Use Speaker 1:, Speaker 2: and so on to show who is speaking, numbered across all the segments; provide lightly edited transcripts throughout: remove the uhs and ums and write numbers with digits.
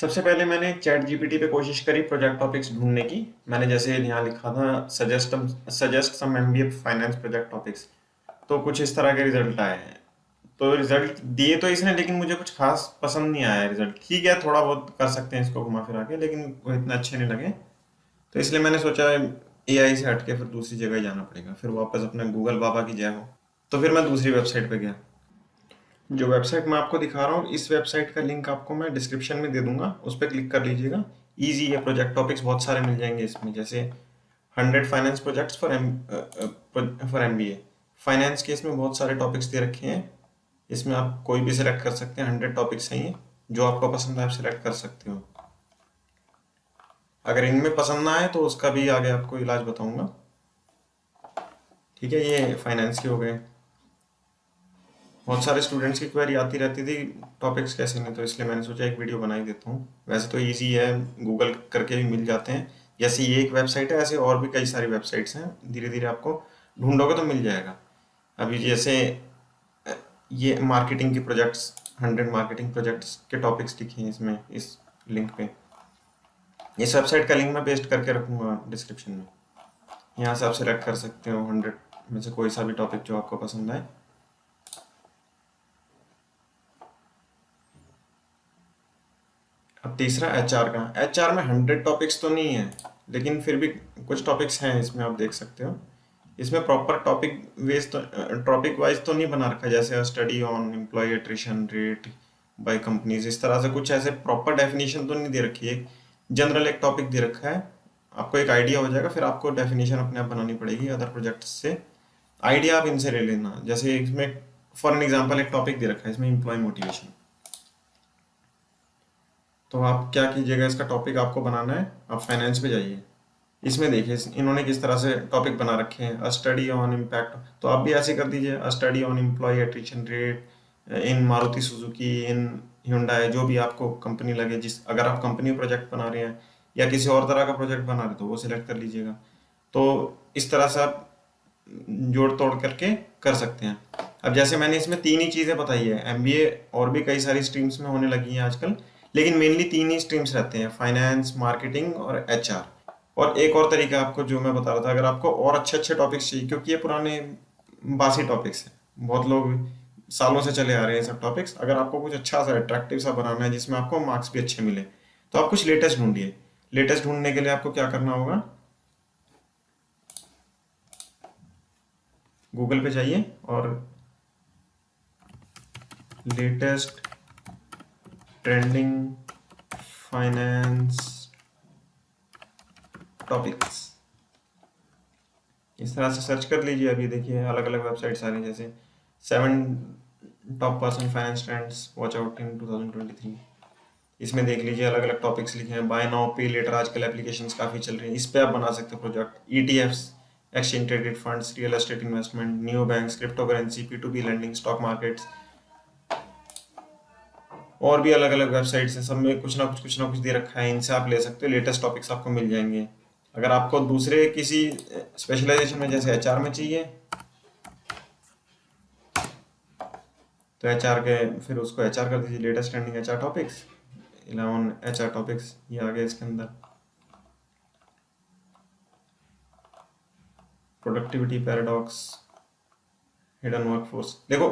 Speaker 1: सबसे पहले मैंने चैट जीपीटी पे कोशिश करी प्रोजेक्ट टॉपिक्स ढूंढने की। मैंने जैसे यहाँ लिखा था suggest some MBA finance project topics, तो कुछ इस तरह के रिजल्ट आए हैं। तो रिजल्ट दिए तो इसने, लेकिन मुझे कुछ खास पसंद नहीं आया रिजल्ट। ठीक है, थोड़ा बहुत कर सकते हैं इसको घुमा फिरा के, लेकिन वो इतने अच्छे नहीं लगे। तो इसलिए मैंने सोचा एआई से हट के फिर दूसरी जगह ही जाना पड़ेगा, फिर वापस अपने गूगल बाबा की जय हो। तो फिर मैं दूसरी वेबसाइट पे गया। जो वेबसाइट मैं आपको दिखा रहा हूँ, इस वेबसाइट का लिंक आपको मैं डिस्क्रिप्शन में दे दूंगा, उस पर क्लिक कर लीजिएगा। इजी है, प्रोजेक्ट टॉपिक्स बहुत सारे मिल जाएंगे इसमें, जैसे 100 finance projects for MBA. Finance के इसमें बहुत सारे टॉपिक्स दे रखे हैं। इसमें आप कोई भी सिलेक्ट कर सकते हैं, 100 टॉपिक्स हैं ये। जो आपको पसंद है आप सिलेक्ट कर सकते हो। अगर इनमें पसंद ना आए तो उसका भी आगे आपको इलाज बताऊंगा। ठीक है, ये फाइनेंस के हो गए। बहुत सारे स्टूडेंट्स की क्वेरी आती रहती थी टॉपिक्स कैसे नहीं, तो इसलिए मैंने सोचा एक वीडियो बना ही देता हूँ। वैसे तो इजी है, गूगल करके भी मिल जाते हैं। जैसे ये एक वेबसाइट है, ऐसे और भी कई सारी वेबसाइट्स हैं। धीरे धीरे आपको ढूंढोगे तो मिल जाएगा। अभी जैसे ये मार्केटिंग के प्रोजेक्ट्स, 100 मार्केटिंग प्रोजेक्ट्स के टॉपिक्स लिखे हैं इसमें, इस लिंक पे। इस वेबसाइट का लिंक मैं पेस्ट करके रखूँगा डिस्क्रिप्शन में। यहाँ से आप सिलेक्ट कर सकते हो 100 में से कोई सा भी टॉपिक जो आपको पसंद आए। अब तीसरा एचआर का। एचआर में 100 टॉपिक्स तो नहीं है, लेकिन फिर भी कुछ टॉपिक्स हैं इसमें, आप देख सकते हो। इसमें प्रॉपर टॉपिक वाइज तो नहीं बना रखा, जैसे study on employee attrition rate by companies, इस तरह से कुछ ऐसे प्रॉपर डेफिनेशन तो नहीं दे रखी है। जनरल एक टॉपिक दे रखा है, आपको एक आइडिया हो जाएगा, फिर आपको डेफिनेशन अपने आप बनानी पड़ेगी अदर प्रोजेक्ट्स से। आइडिया आप इनसे ले लेना। जैसे इसमें फॉर एन एग्जाम्पल एक टॉपिक दे रखा है इसमें, एम्प्लॉय मोटिवेशन। तो आप क्या कीजिएगा, इसका टॉपिक आपको बनाना है, आप फाइनेंस पे जाइए। इसमें देखिए इन्होंने किस तरह से टॉपिक बना रखे हैं, अ स्टडी ऑन इम्पैक्ट। तो आप भी ऐसे कर दीजिए, a study on employee attrition rate in Maruti Suzuki, in hyundai, जो भी आपको कंपनी लगे। जिस अगर आप कंपनी प्रोजेक्ट बना रहे हैं या किसी और तरह का प्रोजेक्ट बना रहे हैं तो वो सिलेक्ट कर लीजिएगा। तो इस तरह से आप जोड़ तोड़ करके कर सकते हैं। अब जैसे मैंने इसमें तीन ही चीज़ें बताई है, एमबीए और भी कई सारी स्ट्रीम्स में होने लगी हैं आजकल, लेकिन मेनली तीन ही स्ट्रीम्स रहते हैं, फाइनेंस, मार्केटिंग और एचआर। और एक और तरीका आपको जो मैं बता रहा था, अगर आपको और अच्छे अच्छे टॉपिक्स चाहिए, क्योंकि ये पुराने बासी टॉपिक्स हैं, बहुत लोग सालों से चले आ रहे हैं सब टॉपिक्स। अगर आपको कुछ अच्छा सा अट्रैक्टिव सा बनाना है जिसमें आपको मार्क्स भी अच्छे मिले, तो आप कुछ लेटेस्ट ढूंढिए। लेटेस्ट ढूंढने के लिए आपको क्या करना होगा, गूगल पे जाइए और लेटेस्ट ट्रेंडिंग फाइनेंस टॉपिक्स, इस तरह से सर्च कर लीजिए। अभी देखिए अलग अलग वेबसाइट्स आ रही हैं, जैसे 7 top person finance trends watch out in 2023। इसमें देख लीजिए अलग अलग टॉपिक्स लिखे हैं। बाय नाउ पे लेटर, आजकल एप्लीकेशंस काफ़ी चल रही हैं, इस पे आप बना सकते हो project. ETFs, exchange traded funds, real estate investment, new banks, crypto currency, P2P lending, stock markets, और भी अलग अलग वेबसाइट्स हैं। सब में कुछ ना कुछ दे रखा है, इनसे आप ले सकते हो। लेटेस्ट टॉपिक्स आपको मिल जाएंगे। अगर आपको दूसरे किसी स्पेशलाइजेशन में जैसे एचआर में चाहिए, तो एचआर के फिर उसको एचआर कर दीजिए, latest trending HR topics 11 HR topics, ये आ गए इसके अंदर। Productivity paradox, hidden workforce. देखो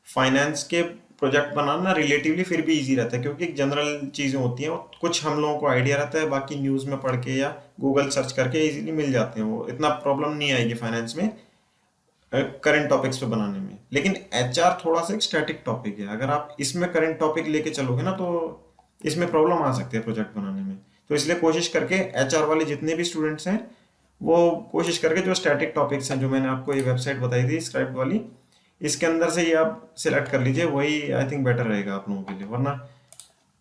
Speaker 1: फाइनेंस के प्रोजेक्ट बनाना रिलेटिवली फिर भी इजी रहता है, क्योंकि जनरल चीज़ें होती हैं, कुछ हम लोगों को आइडिया रहता है, बाकी न्यूज़ में पढ़ के या गूगल सर्च करके इजीली मिल जाते हैं। वो इतना प्रॉब्लम नहीं आएगी फाइनेंस में करंट टॉपिक्स पे बनाने में। लेकिन एचआर थोड़ा सा एक स्टैटिक टॉपिक है, अगर आप इसमें करंट टॉपिक लेके चलोगे ना तो इसमें प्रॉब्लम आ सकती है प्रोजेक्ट बनाने में। तो इसलिए कोशिश करके एचआर वाले जितने भी स्टूडेंट्स हैं, वो कोशिश करके जो स्टैटिक टॉपिक्स हैं, जो मैंने आपको ये वेबसाइट बताई थी स्क्राइब वाली, इसके अंदर से ये आप सिलेक्ट कर लीजिए। वही आई थिंक बेटर रहेगा आप लोगों के लिए। वरना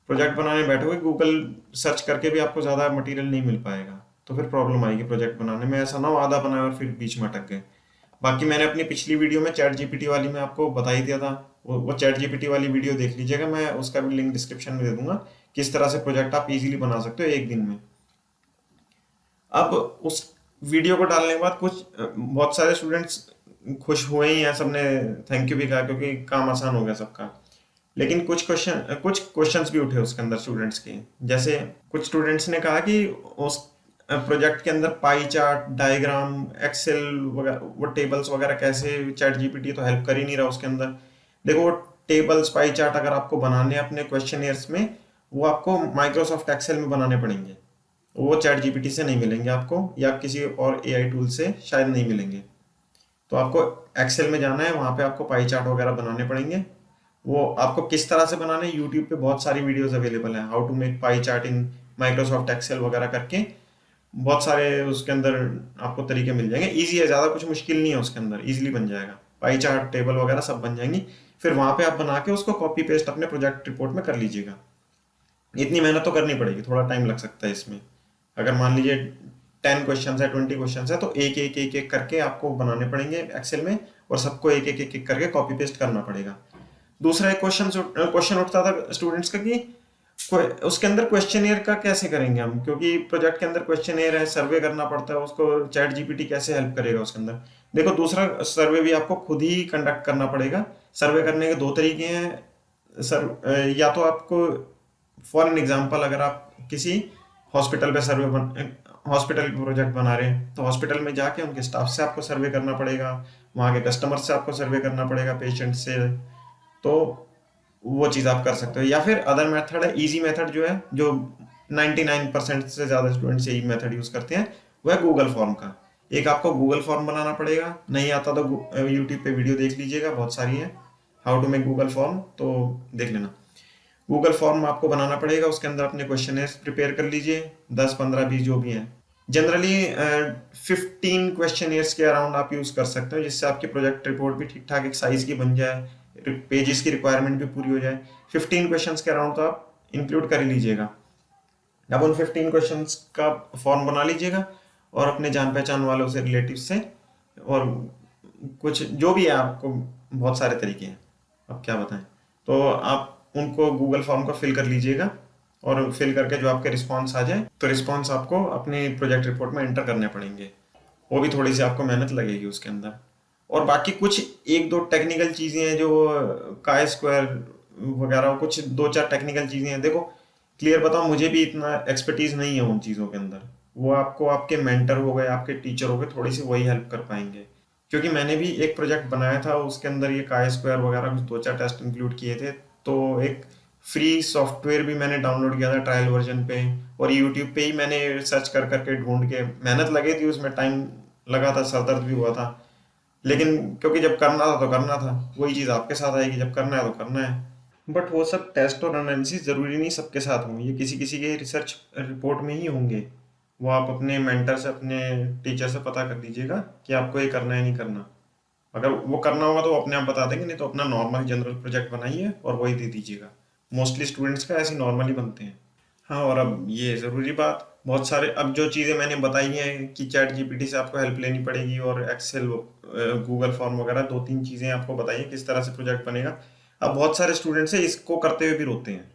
Speaker 1: प्रोजेक्ट बनाने बैठोगे, गूगल सर्च करके भी आपको ज़्यादा मटेरियल नहीं मिल पाएगा, तो फिर प्रॉब्लम आएगी प्रोजेक्ट बनाने में। ऐसा ना हो आधा बनाए और फिर बीच में अटक गए। बाकी मैंने अपनी पिछली वीडियो में चैट जीपीटी वाली में आपको बता ही दिया था, वो चैट जीपीटी वाली वीडियो देख लीजिएगा, मैं उसका भी लिंक डिस्क्रिप्शन में दे दूंगा, किस तरह से प्रोजेक्ट आप इजीली बना सकते हो एक दिन में। अब उस वीडियो को डालने के बाद कुछ बहुत सारे स्टूडेंट्स खुश हुए ही हैं, सबने थैंक यू भी कहा, क्योंकि काम आसान हो गया सबका। लेकिन कुछ क्वेश्चंस भी उठे उसके अंदर स्टूडेंट्स के। जैसे कुछ स्टूडेंट्स ने कहा कि उस प्रोजेक्ट के अंदर पाई चार्ट, डायग्राम, एक्सेल वगैरह, वो टेबल्स वगैरह कैसे, चैट जीपीटी तो हेल्प कर ही नहीं रहा उसके अंदर। देखो वो टेबल्स, पाई चार्ट अगर आपको बनाने हैं अपने क्वेश्चनियर्स में, वो आपको माइक्रोसॉफ्ट एक्सेल में बनाने पड़ेंगे। वो चैट जीपीटी से नहीं मिलेंगे आपको, या किसी और एआई टूल से शायद नहीं मिलेंगे। तो आपको एक्सेल में जाना है, वहाँ पे आपको पाई चार्ट वगैरह बनाने पड़ेंगे। वो आपको किस तरह से बनाना है, यूट्यूब पे बहुत सारी वीडियोस अवेलेबल हैं, how to make pie chart in Microsoft Excel वगैरह करके। बहुत सारे उसके अंदर आपको तरीके मिल जाएंगे। इजी है, ज़्यादा कुछ मुश्किल नहीं है उसके अंदर, इजीली बन जाएगा। पाई चार्ट, टेबल वगैरह सब बन जाएंगी। फिर वहाँ पे आप बना के उसको कॉपी पेस्ट अपने प्रोजेक्ट रिपोर्ट में कर लीजिएगा। इतनी मेहनत तो करनी पड़ेगी, थोड़ा टाइम लग सकता है इसमें। अगर मान लीजिए 10 क्वेश्चन है, 20 क्वेश्चन है, तो एक एक एक एक करके आपको बनाने पड़ेंगे एक्सेल में, और सबको एक एक एक एक करके कॉपी पेस्ट करना पड़ेगा। दूसरा एक क्वेश्चन उठता था स्टूडेंट्स का कि उसके अंदर क्वेश्चनियर का कैसे करेंगे हम, क्योंकि प्रोजेक्ट के अंदर क्वेश्चनियर है, सर्वे करना पड़ता है, उसको चैट जीपीटी कैसे हेल्प करेगा उसके अंदर। देखो दूसरा सर्वे भी आपको खुद ही कंडक्ट करना पड़ेगा। सर्वे करने के दो तरीके हैं सर। या तो आपको, फॉर एन एग्जांपल, अगर आप किसी हॉस्पिटल पे हॉस्पिटल प्रोजेक्ट बना रहे हैं, तो हॉस्पिटल में जाके उनके स्टाफ से आपको सर्वे करना पड़ेगा, वहाँ के कस्टमर से आपको सर्वे करना पड़ेगा, पेशेंट से। तो वो चीज़ आप कर सकते हो। या फिर अदर मेथड है, इजी मेथड जो है, जो 99% से ज़्यादा स्टूडेंट्स यही मेथड यूज़ करते हैं, वो है गूगल फॉर्म का। एक आपको गूगल फॉर्म बनाना पड़ेगा, नहीं आता तो यूट्यूब पे वीडियो देख लीजिएगा, बहुत सारी है, how to make Google form, तो देख लेना। गूगल फॉर्म आपको बनाना पड़ेगा, उसके अंदर अपने क्वेश्चनर्स प्रिपेयर कर लीजिए, 10, 15, 20 जो भी हैं। जनरली 15 क्वेश्चनियर्स के अराउंड आप यूज़ कर सकते हो, जिससे आपकी प्रोजेक्ट रिपोर्ट भी ठीक ठाक एक साइज़ की बन जाए, पेजेस की रिक्वायरमेंट भी पूरी हो जाए। 15 क्वेश्चंस के अराउंड तो आप इंक्लूड कर ही लीजिएगा। अब उन 15 क्वेश्चंस का फॉर्म बना लीजिएगा, और अपने जान पहचान वालों से, रिलेटिव से, और कुछ जो भी है, आपको बहुत सारे तरीके हैं, अब क्या बताएं। तो आप उनको गूगल फॉर्म को फिल कर लीजिएगा, और फिल करके जो आपके रिस्पॉन्स आ जाए, तो रिस्पॉन्स आपको अपनी प्रोजेक्ट रिपोर्ट में एंटर करने पड़ेंगे। वो भी थोड़ी सी आपको मेहनत लगेगी उसके अंदर। और बाकी कुछ एक दो टेक्निकल चीज़ें हैं, जो काय स्क्वायर वगैरह, कुछ दो चार टेक्निकल चीज़ें हैं। देखो क्लियर बताऊँ, मुझे भी इतना एक्सपर्टीज नहीं है उन चीज़ों के अंदर। वो आपको आपके मेंटर हो गए, आपके टीचर हो गए, थोड़ी सी वही हेल्प कर पाएंगे। क्योंकि मैंने भी एक प्रोजेक्ट बनाया था, उसके अंदर ये काय स्क्वायर वगैरह कुछ दो चार टेस्ट इंक्लूड किए थे। तो एक फ्री सॉफ्टवेयर भी मैंने डाउनलोड किया था ट्रायल वर्जन पे, और यूट्यूब पे ही मैंने सर्च कर करके ढूंढ के, मेहनत लगी थी उसमें, टाइम लगा था, सर दर्द भी हुआ था। लेकिन क्योंकि जब करना था तो करना था, वही चीज़ आपके साथ आएगी, जब करना है तो करना है। बट वो सब टेस्ट और एनालिसिस ज़रूरी नहीं सबके साथ होंगे, ये किसी किसी के रिसर्च रिपोर्ट में ही होंगे। वो आप अपने मेंटर से, अपने टीचर से पता कर लीजिएगा कि आपको ये करना है नहीं करना। अगर वो करना होगा तो वो अपने आप बता देंगे, नहीं तो अपना नॉर्मल जनरल प्रोजेक्ट बनाइए और वही दे दीजिएगा। मोस्टली स्टूडेंट्स का ऐसे नॉर्मली बनते हैं। हाँ, और अब ये ज़रूरी बात, बहुत सारे अब जो चीज़ें मैंने बताई हैं कि चैट जीपीटी से आपको हेल्प लेनी पड़ेगी, और एक्सेल, गूगल फॉर्म वगैरह, 2-3 चीज़ें आपको बताई हैं किस तरह से प्रोजेक्ट बनेगा। अब बहुत सारे स्टूडेंट्स हैं इसको करते हुए भी रोते हैं।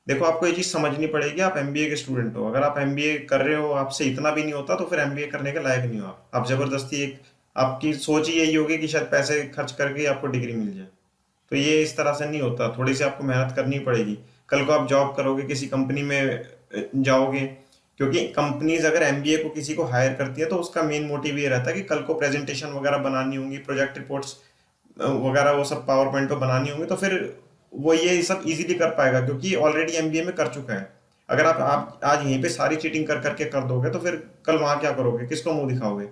Speaker 1: देखो आपको ये चीज़ समझनी पड़ेगी, आप एमबीए के स्टूडेंट हो, अगर आप एमबीए कर रहे हो, आपसे इतना भी नहीं होता, तो फिर एमबीए करने के लायक नहीं हो आप ज़बरदस्ती एक, आपकी सोच ही यही होगी कि शायद पैसे खर्च करके आपको डिग्री मिल जाए। तो ये इस तरह से नहीं होता, थोड़ी सी आपको मेहनत करनी पड़ेगी। कल को आप जॉब करोगे, किसी कंपनी में जाओगे, क्योंकि कंपनीज अगर एमबीए को किसी को हायर करती है, तो उसका मेन मोटिव ये रहता है कि कल को प्रेजेंटेशन वगैरह बनानी होंगी, प्रोजेक्ट रिपोर्ट्स वगैरह वो सब पावर पॉइंट पे बनानी होंगी, तो फिर वो ये सब इजीली कर पाएगा, क्योंकि ऑलरेडी एमबीए में कर चुका है। अगर आप आज यहीं पे सारी चीटिंग कर करके कर दोगे, तो फिर कल वहाँ क्या करोगे, किसको मुंह दिखाओगे?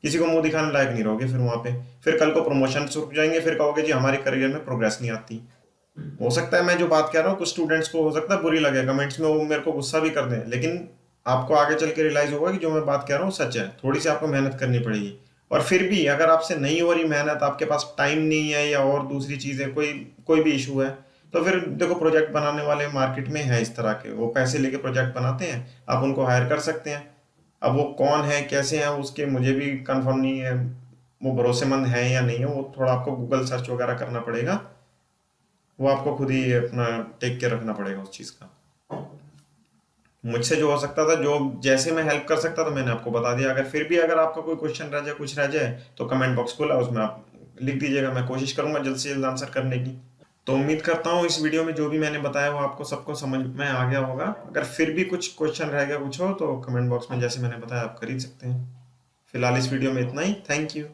Speaker 1: किसी को मुंह दिखाने लायक नहीं रहोगे फिर वहाँ पे। फिर कल को प्रमोशन रुक जाएंगे, फिर कहोगे जी हमारे करियर में प्रोग्रेस नहीं आती। हो सकता है मैं जो बात कह रहा हूँ कुछ स्टूडेंट्स को हो सकता है बुरी लगे, कमेंट्स में वो मेरे को गुस्सा भी कर दें, लेकिन आपको आगे चल के रियलाइज होगा कि जो मैं बात कह रहा हूँ सच है। थोड़ी सी आपको मेहनत करनी पड़ेगी। और फिर भी अगर आपसे नहीं हो रही मेहनत, आपके पास टाइम नहीं है, या और दूसरी चीज़ें, कोई कोई भी इशू है, तो फिर देखो प्रोजेक्ट बनाने वाले मार्केट में हैं इस तरह के, वो पैसे लेके प्रोजेक्ट बनाते हैं, आप उनको हायर कर सकते हैं। अब वो कौन है, कैसे हैं, उसके मुझे भी कंफर्म नहीं है, वो भरोसेमंद है या नहीं है, वो थोड़ा आपको गूगल सर्च वगैरह करना पड़ेगा। वो आपको खुद ही अपना टेक केयर रखना पड़ेगा उस चीज़ का। मुझसे जो हो सकता था, जो जैसे मैं हेल्प कर सकता था, मैंने आपको बता दिया। अगर फिर भी अगर आपका कोई क्वेश्चन रह जाए, कुछ रह जाए, तो कमेंट बॉक्स खुला, उसमें आप लिख दीजिएगा, मैं कोशिश करूंगा जल्द से जल्द आंसर करने की। तो उम्मीद करता हूँ इस वीडियो में जो भी मैंने बताया वो आपको सबको समझ में आ गया होगा। अगर फिर भी कुछ क्वेश्चन रह गया कुछ हो तो कमेंट बॉक्स में जैसे मैंने बताया आप कर ही सकते हैं। फिलहाल इस वीडियो में इतना ही। Thank you.